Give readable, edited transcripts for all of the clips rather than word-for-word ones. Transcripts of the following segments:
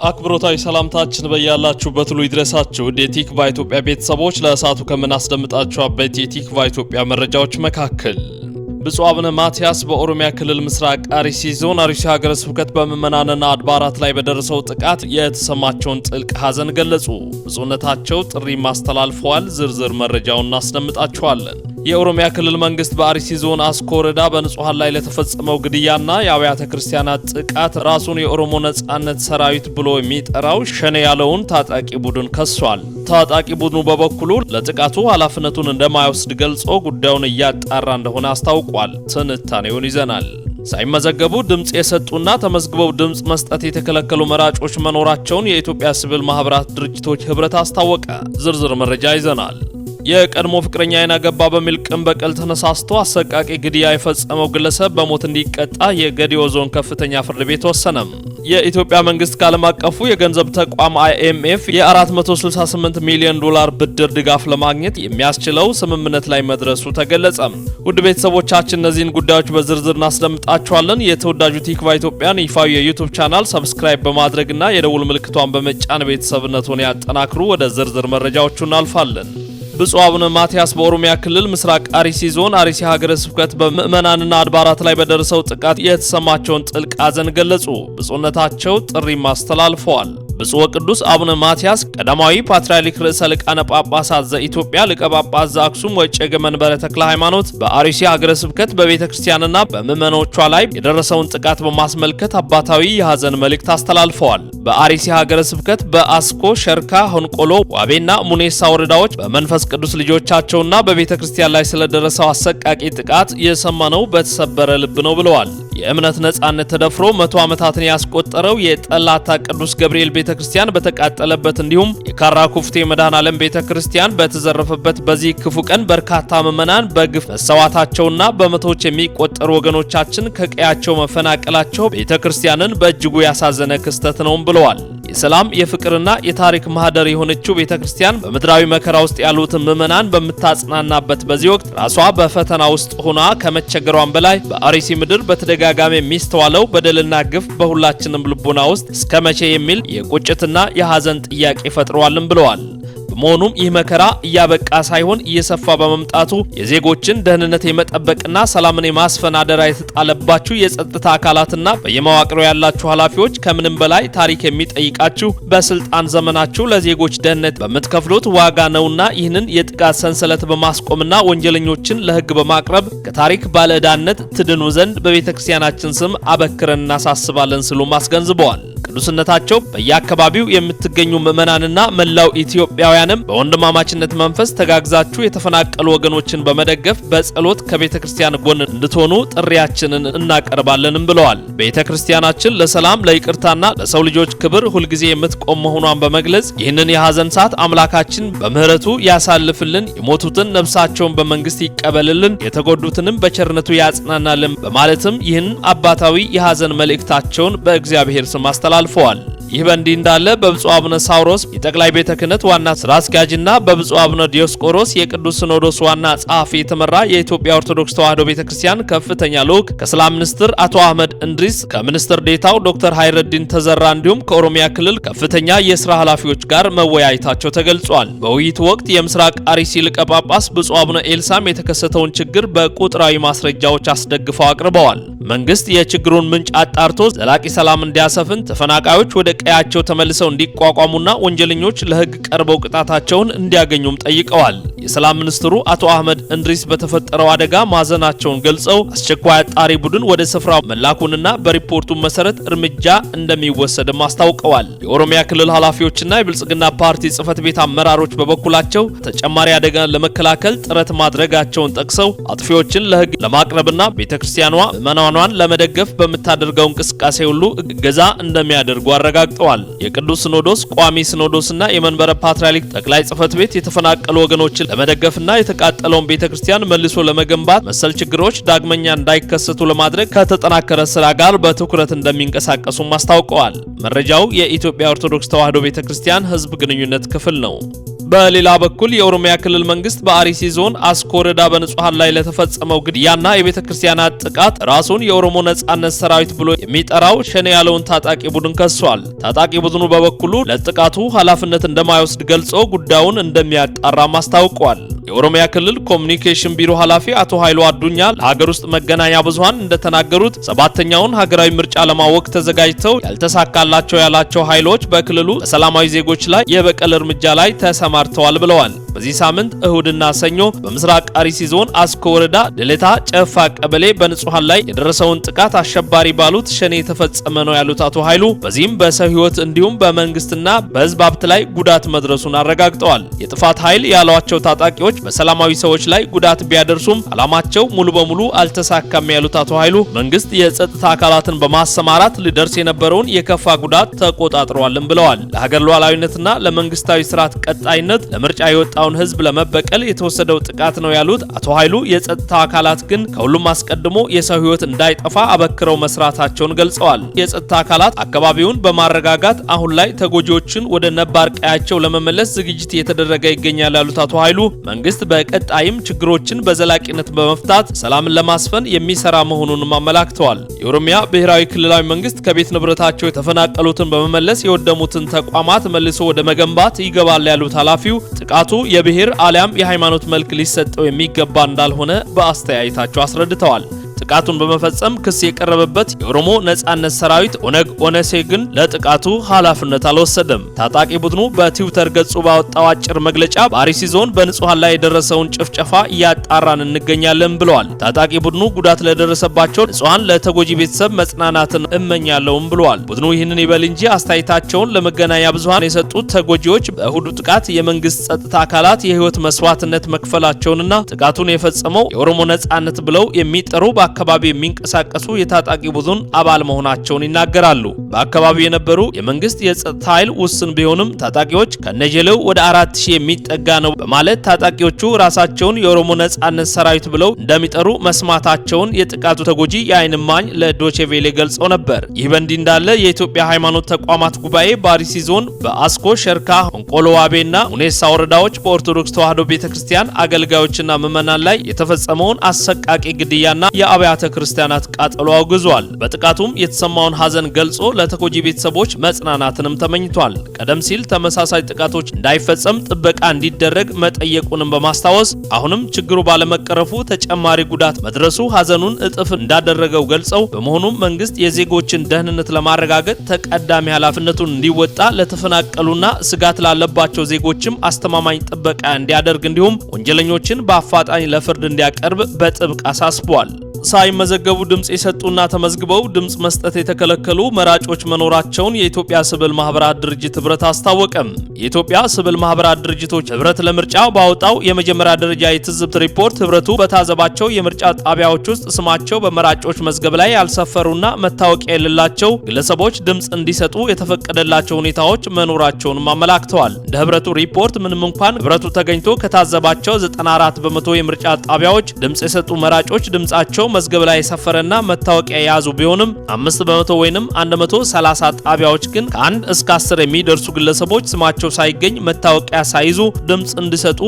አክብሮታዊ ሰላምታችን በያላችሁበት ሁሉ ይድረሳችሁ። የቲክቫ ኢትዮጵያ ቤተሰቦች ለሰዓቱ ከምናስደምጣችሁ አበይት የቲክቫ ኢትዮጵያ መረጃዎች መካከል ብፁዕ አቡነ ማትያስ በኦሮሚያ ክልል ምስራቅ አርሲ ዞን አርሲ ሀገረ ስብከት በምዕመናንና አድባራት ላይ በደረሰው ጥቃት የተሰማቸውን ጥልቅ ሐዘን ገለጹ። ብፁዕነታቸው ጥሪ ማስተላልፈዋል። ዝርዝር መረጃውን እናስደምጣችኋለን። የኦሮሚያ ክልል መንግስት በአርሲ ዞን አስኮ ወረዳ በንጹሃን ላይ ለተፈጸመው ግድያና የአብያተ ክርስቲያናት ጥቃት ራሱን የኦሮሞ ነጻነት ሰራዊት ብሎ የሚጠራው ሸኔ ያለውን ታጣቂ ቡድን ከሷል። ታጣቂ ቡድኑ በበኩሉ ለጥቃቱ ኃላፊነቱን እንደማይወስድ ገልጾ ጉዳዩን እያጣራ እንደሆነ አስታውቋል። ትንታኔውን ይዘናል። ሳይመዘገቡ ድምጽ የሰጡና ተመዝግበው ድምጽ መስጠት የተከለከሉ መራጮች መኖራቸውን የኢትዮጵያ ሲቪል ማህበራት ድርጅቶች ህብረት አስታወቀ። ዝርዝር መረጃ ይዘናል። የቀድሞ ፍቅረኛዬን አገባ በሚል ቅን በቀል ተነሳስቶ አሰቃቂ ግድያ የፈጸመው ግለሰብ በሞት እንዲቀጣ የጌዲዮ ዞን ከፍተኛ ፍርድ ቤት ወሰነም። የኢትዮጵያ መንግስት ከዓለም አቀፉ የገንዘብ ተቋም IMF የ$468 ሚሊዮን ብድር ድጋፍ ለማግኘት የሚያስችለው ስምምነት ላይ መድረሱ ተገለጸም። ውድ ቤተሰቦቻችን እነዚህን ጉዳዮች በዝርዝር እናስደምጣችኋለን። የተወዳጁ ቲክቫ ኢትዮጵያን ይፋዊ የዩቲዩብ ቻናል ሰብስክራይብ በማድረግና የደውል ምልክቷን በመጫን ቤተሰብነቱን ያጠናክሩ። ወደ ዝርዝር መረጃዎቹ እናልፋለን። ብፁዕ አቡነ ማትያስ በኦሮሚያ ክልል ምስራቅ አርሲ ዞን አርሲ ሀገረ ስብከት በምዕመናንና አድባራት ላይ በደረሰው ጥቃት የተሰማቸውን ጥልቅ ሐዘን ገለጹ። ብፁዕነታቸው ጥሪም አስተላልፈዋል። ብፁዕ ወቅዱስ አቡነ ማትያስ ቀዳማዊ ፓትርያርክ ርዕሰ ሊቃነ ጳጳሳት ዘኢትዮጵያ ሊቀ ጳጳስ ዘአክሱም ወዕጨጌ መንበረ ተክለ ሃይማኖት በአርሲ ሀገረ ስብከት በቤተ ክርስቲያንና በምዕመኖቿ ላይ የደረሰውን ጥቃት በማስመልከት አባታዊ የሐዘን መልእክት አስተላልፈዋል። በአርሲ ሀገረ ስብከት በአስኮ፣ ሸርካ፣ ሆንቆሎ፣ ዋቤና ሙኔሳ ወረዳዎች በመንፈስ ቅዱስ ልጆቻቸውና በቤተ ክርስቲያን ላይ ስለደረሰው አሰቃቂ ጥቃት የሰማነው በተሰበረ ልብ ነው ብለዋል። የእምነት ነጻነት ተደፍሮ 100 ዓመታትን ያስቆጠረው የጠላታ ቅዱስ ገብርኤል ቤተ ክርስቲያን በተቃጠለበት እንዲሁም የካራ ኩፍቴ መድኃኔዓለም ቤተ ክርስቲያን በተዘረፈበት በዚህ ክፉ ቀን በርካታ ምዕመናን በግፍ መሰዋታቸውና በመቶዎች የሚቆጠሩ ወገኖቻችን ከቀያቸው መፈናቀላቸው ቤተ ክርስቲያንን በእጅጉ ያሳዘነ ክስተት ነው ብለዋል። የሰላም የፍቅርና የታሪክ ማህደር የሆነችው ቤተ ክርስቲያን በምድራዊ መከራ ውስጥ ያሉትን ምዕመናን በምታጽናናበት በዚህ ወቅት ራሷ በፈተና ውስጥ ሆና ከመቸገሯን በላይ በአርሲ ምድር በተደጋጋሚ የሚስተዋለው በደልና ግፍ በሁላችንም ልቦና ውስጥ እስከ መቼ የሚል የቁጭትና የሐዘን ጥያቄ ፈጥሯልም ብለዋል። በመሆኑም ይህ መከራ እያበቃ ሳይሆን እየሰፋ በመምጣቱ የዜጎችን ደህንነት የመጠበቅና ሰላምን የማስፈን አደራ የተጣለባችሁ የጸጥታ አካላትና በየመዋቅሩ ያላችሁ ኃላፊዎች ከምንም በላይ ታሪክ የሚጠይቃችሁ በስልጣን ዘመናችሁ ለዜጎች ደህንነት በምትከፍሉት ዋጋ ነውና ይህንን የጥቃት ሰንሰለት በማስቆምና ወንጀለኞችን ለሕግ በማቅረብ ከታሪክ ባለዕዳነት ትድኑ ዘንድ በቤተክርስቲያናችን ስም አበክረን እናሳስባለን ሲሉም አስገንዝበዋል። ቅዱስነታቸው በየአካባቢው የምትገኙ ምዕመናንና መላው ኢትዮጵያውያንም በወንድማማችነት መንፈስ ተጋግዛችሁ የተፈናቀሉ ወገኖችን በመደገፍ በጸሎት ከቤተ ክርስቲያን ጎን እንድትሆኑ ጥሪያችንን እናቀርባለንም ብለዋል። ቤተ ክርስቲያናችን ለሰላም ለይቅርታና ለሰው ልጆች ክብር ሁልጊዜ የምትቆም መሆኗን በመግለጽ ይህንን የሐዘን ሰዓት አምላካችን በምህረቱ ያሳልፍልን፣ የሞቱትን ነፍሳቸውን በመንግስት ይቀበልልን፣ የተጎዱትንም በቸርነቱ ያጽናናልን በማለትም ይህን አባታዊ የሐዘን መልእክታቸውን በእግዚአብሔር ስም አስተላልፈዋል። ይህ በእንዲህ እንዳለ በብፁዕ አቡነ ሳውሮስ የጠቅላይ ቤተ ክህነት ዋና ስራ አስኪያጅና በብፁዕ አቡነ ዲዮስቆሮስ የቅዱስ ሲኖዶስ ዋና ጸሐፊ የተመራ የኢትዮጵያ ኦርቶዶክስ ተዋሕዶ ቤተክርስቲያን ከፍተኛ ልዑክ ከሰላም ሚኒስትር አቶ አህመድ እንድሪስ ከሚኒስትር ዴታው ዶክተር ሃይረዲን ተዘራ እንዲሁም ከኦሮሚያ ክልል ከፍተኛ የስራ ኃላፊዎች ጋር መወያየታቸው ተገልጿል። በውይይቱ ወቅት የምስራቅ አርሲ ሊቀ ጳጳስ ብፁዕ አቡነ ኤልሳም የተከሰተውን ችግር በቁጥራዊ ማስረጃዎች አስደግፈው አቅርበዋል። መንግስት የችግሩን ምንጭ አጣርቶ ዘላቂ ሰላም እንዲያሰፍን፣ ተፈናቃዮች ወደ ቀያቸው ተመልሰው እንዲቋቋሙና ወንጀለኞች ለሕግ ቀርበው ቅጣታቸውን እንዲያገኙም ጠይቀዋል። የሰላም ሚኒስትሩ አቶ አህመድ እንድሪስ በተፈጠረው አደጋ ማዘናቸውን ገልጸው አስቸኳይ አጣሪ ቡድን ወደ ስፍራው መላኩንና በሪፖርቱ መሰረት እርምጃ እንደሚወሰድም አስታውቀዋል። የኦሮሚያ ክልል ኃላፊዎችና የብልጽግና ፓርቲ ጽህፈት ቤት አመራሮች በበኩላቸው ተጨማሪ አደጋን ለመከላከል ጥረት ማድረጋቸውን ጠቅሰው አጥፊዎችን ለሕግ ለማቅረብና ቤተክርስቲያኗ ምዕመናኗን ለመደገፍ በምታደርገው እንቅስቃሴ ሁሉ እገዛ እንደሚያደርጉ አረጋግጠዋል። የቅዱስ ሲኖዶስ ቋሚ ሲኖዶስና የመንበረ ፓትርያርክ ጠቅላይ ጽህፈት ቤት የተፈናቀሉ ወገኖችን ለመደገፍና የተቃጠለውን ቤተክርስቲያን መልሶ ለመገንባት መሰል ችግሮች ዳግመኛ እንዳይከሰቱ ለማድረግ ከተጠናከረ ስራ ጋር በትኩረት እንደሚንቀሳቀሱም አስታውቀዋል። መረጃው የኢትዮጵያ ኦርቶዶክስ ተዋሕዶ ቤተክርስቲያን ሕዝብ ግንኙነት ክፍል ነው። በሌላ በኩል የኦሮሚያ ክልል መንግስት በአርሲ ዞን አስኮ ወረዳ በንጹሃን ላይ ለተፈጸመው ግድያና የቤተክርስቲያናት ጥቃት ራሱን የኦሮሞ ነጻነት ሰራዊት ብሎ የሚጠራው ሸኔ ያለውን ታጣቂ ቡድን ከሷል። ታጣቂ ቡድኑ በበኩሉ ለጥቃቱ ኃላፊነት እንደማይወስድ ገልጾ ጉዳዩን እንደሚያጣራም አስታውቋል። የኦሮሚያ ክልል ኮሚኒኬሽን ቢሮ ኃላፊ አቶ ኃይሉ አዱኛ ለሀገር ውስጥ መገናኛ ብዙሃን እንደተናገሩት ሰባተኛውን ሀገራዊ ምርጫ ለማወቅ ተዘጋጅተው ያልተሳካላቸው ያላቸው ኃይሎች በክልሉ በሰላማዊ ዜጎች ላይ የበቀል እርምጃ ላይ ተሰማርተዋል ብለዋል። በዚህ ሳምንት እሁድና ሰኞ በምስራቅ አርሲ ዞን አስኮ ወረዳ ደለታ ጨፋ ቀበሌ በንጹሃን ላይ የደረሰውን ጥቃት አሸባሪ ባሉት ሸኔ የተፈጸመ ነው ያሉት አቶ ኃይሉ በዚህም በሰው ሕይወት እንዲሁም በመንግስትና በህዝብ ሀብት ላይ ጉዳት መድረሱን አረጋግጠዋል። የጥፋት ኃይል ያሏቸው ታጣቂዎች በሰላማዊ ሰዎች ላይ ጉዳት ቢያደርሱም ዓላማቸው ሙሉ በሙሉ አልተሳካም ያሉት አቶ ኃይሉ መንግስት የጸጥታ አካላትን በማሰማራት ሊደርስ የነበረውን የከፋ ጉዳት ተቆጣጥሯልም ብለዋል። ለሀገር ሉዓላዊነትና ለመንግስታዊ ስርዓት ቀጣይነት ለምርጫ የወጣውን ህዝብ ለመበቀል የተወሰደው ጥቃት ነው ያሉት አቶ ኃይሉ የጸጥታ አካላት ግን ከሁሉም አስቀድሞ የሰው ህይወት እንዳይጠፋ አበክረው መስራታቸውን ገልጸዋል። የጸጥታ አካላት አካባቢውን በማረጋጋት አሁን ላይ ተጎጂዎችን ወደ ነባር ቀያቸው ለመመለስ ዝግጅት እየተደረገ ይገኛል ያሉት አቶ ኃይሉ መንግስት በቀጣይም ችግሮችን በዘላቂነት በመፍታት ሰላምን ለማስፈን የሚሰራ መሆኑንም አመላክተዋል። የኦሮሚያ ብሔራዊ ክልላዊ መንግስት ከቤት ንብረታቸው የተፈናቀሉትን በመመለስ የወደሙትን ተቋማት መልሶ ወደ መገንባት ይገባል ያሉት ኃላፊው ጥቃቱ የብሔር አሊያም የሃይማኖት መልክ ሊሰጠው የሚገባ እንዳልሆነ በአስተያየታቸው አስረድተዋል። ጥቃቱን በመፈጸም ክስ የቀረበበት የኦሮሞ ነጻነት ሰራዊት ኦነሴ ግን ለጥቃቱ ኃላፊነት አልወሰደም። ታጣቂ ቡድኑ በትዊተር ገጹ ባወጣው አጭር መግለጫ በአርሲ ዞን በንጹሃን ላይ የደረሰውን ጭፍጨፋ እያጣራን እንገኛለን ብለዋል። ታጣቂ ቡድኑ ጉዳት ለደረሰባቸው ንጹሃን ለተጎጂ ቤተሰብ መጽናናትን እመኛለሁም ብለዋል። ቡድኑ ይህንን ይበል እንጂ አስተያየታቸውን ለመገናኛ ብዙሃን የሰጡት ተጎጂዎች በእሁዱ ጥቃት የመንግስት ጸጥታ አካላት የህይወት መስዋዕትነት መክፈላቸውንና ጥቃቱን የፈጸመው የኦሮሞ ነጻነት ብለው የሚጠሩ በአካባቢ የሚንቀሳቀሱ የታጣቂ ቡድን አባል መሆናቸውን ይናገራሉ። በአካባቢው የነበሩ የመንግስት የጸጥታ ኃይል ውስን ቢሆንም ታጣቂዎች ከነጀለው ወደ 4000 የሚጠጋ ነው በማለት ታጣቂዎቹ ራሳቸውን የኦሮሞ ነጻነት ሰራዊት ብለው እንደሚጠሩ መስማታቸውን የጥቃቱ ተጎጂ የዓይን እማኝ ለዶቼ ቬሌ ገልጸው ነበር። ይህ በእንዲህ እንዳለ የኢትዮጵያ ሃይማኖት ተቋማት ጉባኤ በአርሲ ዞን በአስኮ፣ ሸርካ፣ ሆንቆሎዋቤና ሁኔሳ ወረዳዎች በኦርቶዶክስ ተዋሕዶ ቤተክርስቲያን አገልጋዮችና ምዕመናን ላይ የተፈጸመውን አሰቃቂ ግድያና የአብያተ ክርስቲያናት ቃጠሎ አውግዟል። በጥቃቱም የተሰማውን ሐዘን ገልጾ ለተጎጂ ቤተሰቦች መጽናናትንም ተመኝቷል። ቀደም ሲል ተመሳሳይ ጥቃቶች እንዳይፈጸም ጥበቃ እንዲደረግ መጠየቁንም በማስታወስ አሁንም ችግሩ ባለመቀረፉ ተጨማሪ ጉዳት መድረሱ ሐዘኑን እጥፍ እንዳደረገው ገልጸው በመሆኑም መንግስት የዜጎችን ደህንነት ለማረጋገጥ ተቀዳሚ ኃላፊነቱን እንዲወጣ ለተፈናቀሉና ስጋት ላለባቸው ዜጎችም አስተማማኝ ጥበቃ እንዲያደርግ እንዲሁም ወንጀለኞችን በአፋጣኝ ለፍርድ እንዲያቀርብ በጥብቅ አሳስቧል። ሳይመዘገቡ ድምጽ የሰጡና ተመዝግበው ድምጽ መስጠት የተከለከሉ መራጮች መኖራቸውን የኢትዮጵያ ሲቪል ማህበራት ድርጅት ህብረት አስታወቀም። የኢትዮጵያ ሲቪል ማህበራት ድርጅቶች ህብረት ለምርጫ ባወጣው የመጀመሪያ ደረጃ የትዝብት ሪፖርት ህብረቱ በታዘባቸው የምርጫ ጣቢያዎች ውስጥ ስማቸው በመራጮች መዝገብ ላይ ያልሰፈሩና መታወቂያ የሌላቸው ግለሰቦች ድምጽ እንዲሰጡ የተፈቀደላቸው ሁኔታዎች መኖራቸውንም አመላክተዋል። እንደ ህብረቱ ሪፖርት ምንም እንኳን ህብረቱ ተገኝቶ ከታዘባቸው 94 በመቶ የምርጫ ጣቢያዎች ድምጽ የሰጡ መራጮች ድምጻቸው መዝገብ ላይ የሰፈረና መታወቂያ የያዙ ቢሆንም 5 በመቶ ወይንም 130 ጣቢያዎች ግን ከ1 እስከ 10 የሚደርሱ ግለሰቦች ስማቸው ሳይገኝ መታወቂያ ሳይዙ ድምጽ እንዲሰጡ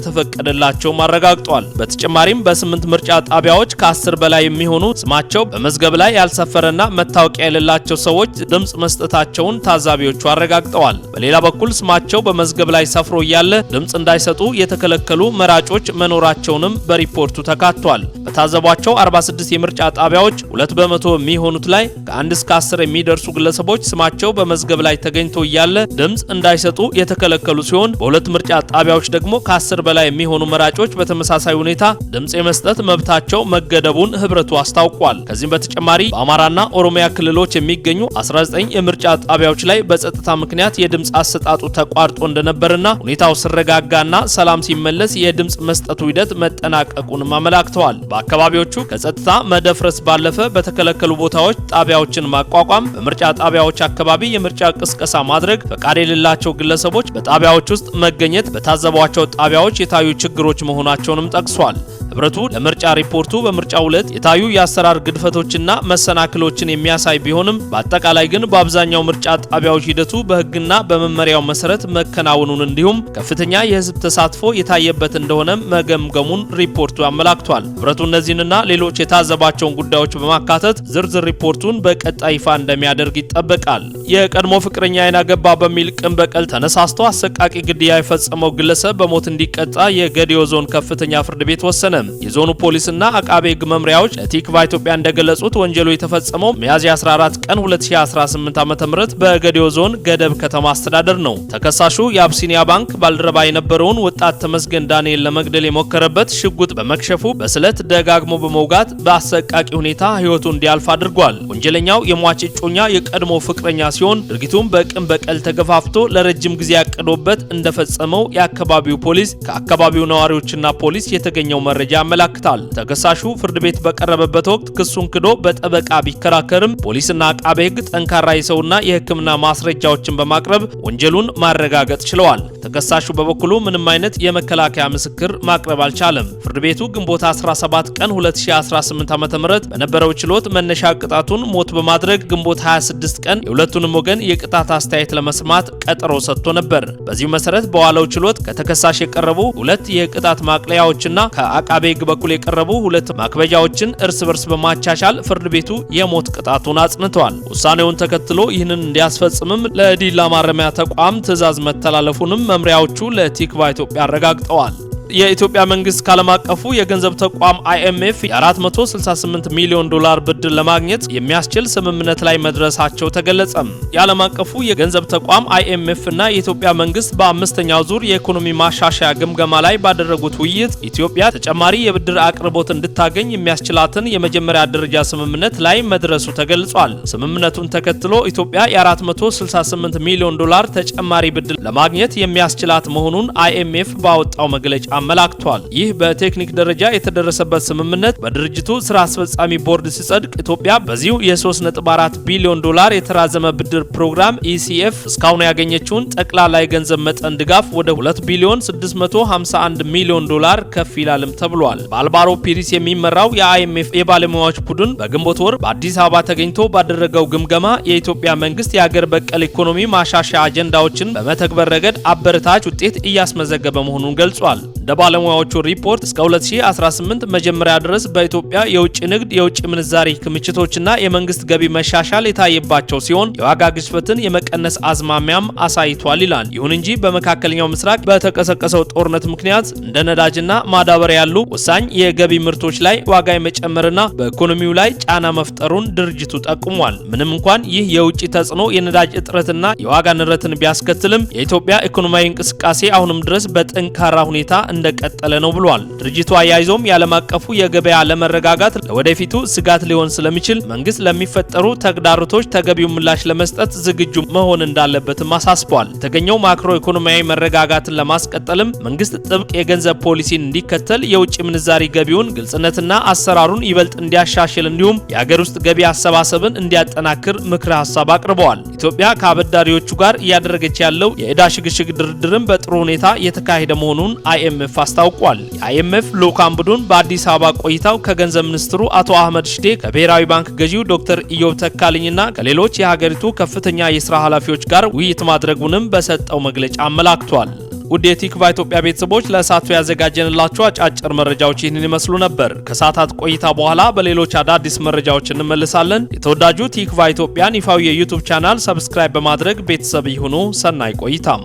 እንደተፈቀደላቸው አረጋግጧል። በተጨማሪም በ8 ምርጫ ጣቢያዎች ከ10 በላይ የሚሆኑ ስማቸው በመዝገብ ላይ ያልሰፈረና መታወቂያ የሌላቸው ሰዎች ድምጽ መስጠታቸውን ታዛቢዎቹ አረጋግጠዋል። በሌላ በኩል ስማቸው በመዝገብ ላይ ሰፍሮ እያለ ድምጽ እንዳይሰጡ የተከለከሉ መራጮች መኖራቸውንም በሪፖርቱ ተካቷል። በታዘቧቸው 46 የምርጫ ጣቢያዎች 2 በመቶ የሚሆኑት ላይ ከ1 እስከ 10 የሚደርሱ ግለሰቦች ስማቸው በመዝገብ ላይ ተገኝቶ እያለ ድምጽ እንዳይሰጡ የተከለከሉ ሲሆን በሁለት ምርጫ ጣቢያዎች ደግሞ ከ10 በላይ የሚሆኑ መራጮች በተመሳሳይ ሁኔታ ድምጽ የመስጠት መብታቸው መገደቡን ህብረቱ አስታውቋል። ከዚህም በተጨማሪ በአማራና ኦሮሚያ ክልሎች የሚገኙ 19 የምርጫ ጣቢያዎች ላይ በጸጥታ ምክንያት የድምጽ አሰጣጡ ተቋርጦ እንደነበርና ሁኔታው ሲረጋጋና ሰላም ሲመለስ የድምጽ መስጠቱ ሂደት መጠናቀቁንም አመላክተዋል። በአካባቢዎቹ ከጸጥታ መደፍረስ ባለፈ በተከለከሉ ቦታዎች ጣቢያዎችን ማቋቋም፣ በምርጫ ጣቢያዎች አካባቢ የምርጫ ቅስቀሳ ማድረግ፣ ፈቃድ የሌላቸው ግለሰቦች በጣቢያዎች ውስጥ መገኘት በታዘቧቸው ጣቢያዎች የታዩ ችግሮች መሆናቸውንም ጠቅሷል። ህብረቱ ለምርጫ ሪፖርቱ በምርጫው ዕለት የታዩ የአሰራር ግድፈቶችና መሰናክሎችን የሚያሳይ ቢሆንም በአጠቃላይ ግን በአብዛኛው ምርጫ ጣቢያዎች ሂደቱ በህግና በመመሪያው መሰረት መከናወኑን እንዲሁም ከፍተኛ የህዝብ ተሳትፎ የታየበት እንደሆነ መገምገሙን ሪፖርቱ አመላክቷል። ህብረቱ እነዚህንና ሌሎች የታዘባቸውን ጉዳዮች በማካተት ዝርዝር ሪፖርቱን በቀጣይ ይፋ እንደሚያደርግ ይጠበቃል። የቀድሞ ፍቅረኛ አይና ገባ በሚል ቅን በቀል ተነሳስቶ አሰቃቂ ግድያ የፈጸመው ግለሰብ በሞት እንዲቀጣ የገዲዮ ዞን ከፍተኛ ፍርድ ቤት ወሰነ። የዞኑ ፖሊስና አቃቤ ህግ መምሪያዎች ለቲክቫህ ኢትዮጵያ እንደገለጹት ወንጀሉ የተፈጸመው ሚያዝያ 14 ቀን 2018 ዓ.ም በገዲዮ ዞን ገደብ ከተማ አስተዳደር ነው። ተከሳሹ የአብሲኒያ ባንክ ባልደረባ የነበረውን ወጣት ተመስገን ዳንኤል ለመግደል የሞከረበት ሽጉጥ በመክሸፉ በስለት ደጋግሞ በመውጋት በአሰቃቂ ሁኔታ ህይወቱ እንዲያልፍ አድርጓል። ወንጀለኛው የሟች እጮኛ የቀድሞ ፍቅረኛ ሲሆን ድርጊቱን በቅን በቀል ተገፋፍቶ ለረጅም ጊዜ ያቀዶበት እንደፈጸመው የአካባቢው ፖሊስ ከአካባቢው ነዋሪዎችና ፖሊስ የተገኘው መረጃ ያመለክታል። ተከሳሹ ፍርድ ቤት በቀረበበት ወቅት ክሱን ክዶ በጠበቃ ቢከራከርም ፖሊስና አቃቤ ህግ ጠንካራ የሰውና የሕክምና ማስረጃዎችን በማቅረብ ወንጀሉን ማረጋገጥ ችለዋል። ተከሳሹ በበኩሉ ምንም አይነት የመከላከያ ምስክር ማቅረብ አልቻለም። ፍርድ ቤቱ ግንቦት 17 ቀን 2018 ዓ.ም በነበረው ችሎት መነሻ ቅጣቱን ሞት በማድረግ ግንቦት 26 ቀን የሁለቱንም ወገን የቅጣት አስተያየት ለመስማት ቀጠሮ ሰጥቶ ነበር። በዚሁ መሰረት በዋለው ችሎት ከተከሳሽ የቀረቡ ሁለት የቅጣት ማቅለያዎችና ከአቃቤ ህግ በኩል የቀረቡ ሁለት ማክበጃዎችን እርስ በርስ በማቻቻል ፍርድ ቤቱ የሞት ቅጣቱን አጽንቷል። ውሳኔውን ተከትሎ ይህንን እንዲያስፈጽምም ለዲላ ማረሚያ ተቋም ትዕዛዝ መተላለፉንም መምሪያዎቹ ለቲክቫህ ኢትዮጵያ አረጋግጠዋል። የኢትዮጵያ መንግስት ከዓለም አቀፉ የገንዘብ ተቋም IMF የ468 ሚሊዮን ዶላር ብድር ለማግኘት የሚያስችል ስምምነት ላይ መድረሳቸው ተገለጸ። የዓለም አቀፉ የገንዘብ ተቋም IMF እና የኢትዮጵያ መንግስት በአምስተኛው ዙር የኢኮኖሚ ማሻሻያ ግምገማ ላይ ባደረጉት ውይይት ኢትዮጵያ ተጨማሪ የብድር አቅርቦት እንድታገኝ የሚያስችላትን የመጀመሪያ ደረጃ ስምምነት ላይ መድረሱ ተገልጿል። ስምምነቱን ተከትሎ ኢትዮጵያ የ468 ሚሊዮን ዶላር ተጨማሪ ብድር ለማግኘት የሚያስችላት መሆኑን IMF ባወጣው መግለጫ አመላክቷል። ይህ በቴክኒክ ደረጃ የተደረሰበት ስምምነት በድርጅቱ ስራ አስፈጻሚ ቦርድ ሲጸድቅ ኢትዮጵያ በዚሁ የ3.4 ቢሊዮን ዶላር የተራዘመ ብድር ፕሮግራም ECF እስካሁን ያገኘችውን ጠቅላላ የገንዘብ መጠን ድጋፍ ወደ 2 ቢሊዮን 651 ሚሊዮን ዶላር ከፍ ይላልም ተብሏል። በአልቫሮ ፒሪስ የሚመራው የIMF የባለሙያዎች ቡድን በግንቦት ወር በአዲስ አበባ ተገኝቶ ባደረገው ግምገማ የኢትዮጵያ መንግስት የሀገር በቀል ኢኮኖሚ ማሻሻያ አጀንዳዎችን በመተግበር ረገድ አበረታች ውጤት እያስመዘገበ መሆኑን ገልጿል። እንደ ባለሙያዎቹ ሪፖርት እስከ 2018 መጀመሪያ ድረስ በኢትዮጵያ የውጭ ንግድ፣ የውጭ ምንዛሪ ክምችቶችና የመንግስት ገቢ መሻሻል የታየባቸው ሲሆን የዋጋ ግሽበትን የመቀነስ አዝማሚያም አሳይቷል ይላል። ይሁን እንጂ በመካከለኛው ምስራቅ በተቀሰቀሰው ጦርነት ምክንያት እንደ ነዳጅና ማዳበሪያ ያሉ ወሳኝ የገቢ ምርቶች ላይ ዋጋ የመጨመርና በኢኮኖሚው ላይ ጫና መፍጠሩን ድርጅቱ ጠቁሟል። ምንም እንኳን ይህ የውጭ ተጽዕኖ የነዳጅ እጥረትና የዋጋ ንረትን ቢያስከትልም የኢትዮጵያ ኢኮኖሚያዊ እንቅስቃሴ አሁንም ድረስ በጠንካራ ሁኔታ እንደቀጠለ ነው ብሏል። ድርጅቱ አያይዞም የዓለም አቀፉ የገበያ አለመረጋጋት ለወደፊቱ ስጋት ሊሆን ስለሚችል መንግስት ለሚፈጠሩ ተግዳሮቶች ተገቢው ምላሽ ለመስጠት ዝግጁ መሆን እንዳለበትም አሳስቧል። የተገኘው ማክሮ ኢኮኖሚያዊ መረጋጋትን ለማስቀጠልም መንግስት ጥብቅ የገንዘብ ፖሊሲን እንዲከተል፣ የውጭ ምንዛሪ ገቢውን ግልጽነትና አሰራሩን ይበልጥ እንዲያሻሽል እንዲሁም የሀገር ውስጥ ገቢ አሰባሰብን እንዲያጠናክር ምክረ ሀሳብ አቅርበዋል። ኢትዮጵያ ከአበዳሪዎቹ ጋር እያደረገች ያለው የዕዳ ሽግሽግ ድርድርም በጥሩ ሁኔታ የተካሄደ መሆኑን IMF አስታውቋል። የIMF ልዑካን ቡድን በአዲስ አበባ ቆይታው ከገንዘብ ሚኒስትሩ አቶ አህመድ ሽዴ፣ ከብሔራዊ ባንክ ገዢው ዶክተር ኢዮብ ተካልኝና ከሌሎች የሀገሪቱ ከፍተኛ የስራ ኃላፊዎች ጋር ውይይት ማድረጉንም በሰጠው መግለጫ አመላክቷል። ውድ የቲክቫህ ኢትዮጵያ ቤተሰቦች ለሰዓቱ ያዘጋጀንላችሁ አጫጭር መረጃዎች ይህንን ይመስሉ ነበር። ከሰዓታት ቆይታ በኋላ በሌሎች አዳዲስ መረጃዎች እንመልሳለን። የተወዳጁ ቲክቫህ ኢትዮጵያን ይፋዊ የዩቲዩብ ቻናል ሰብስክራይብ በማድረግ ቤተሰብ ይሁኑ። ሰናይ ቆይታም